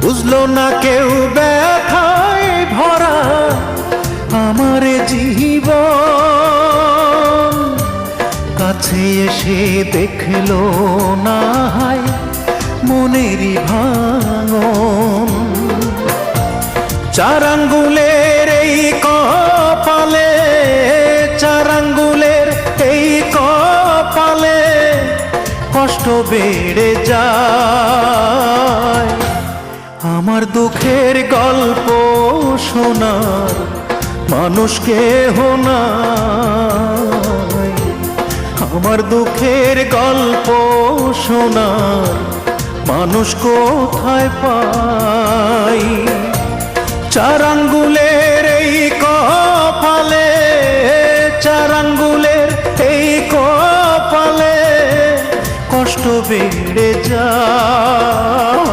বুঝলো না কেউ ব্যথায় ভরা আমার জীবন, কাছে এসে দেখলো না হায় মনেরই ভাঙন। চার আঙ্গুলের এই কপালে, চার আঙ্গুলের এই কপালে কষ্ট বেড়ে যায়। আমার দুঃখের গল্প শোনার মানুষ কেহ নাই, আমার দুঃখের গল্প শোনার মানুষ কোথায় পাই। চার আঙ্গুলের এই কপালে, চার আঙ্গুলের এই কপালে কষ্ট বেড়ে যায়।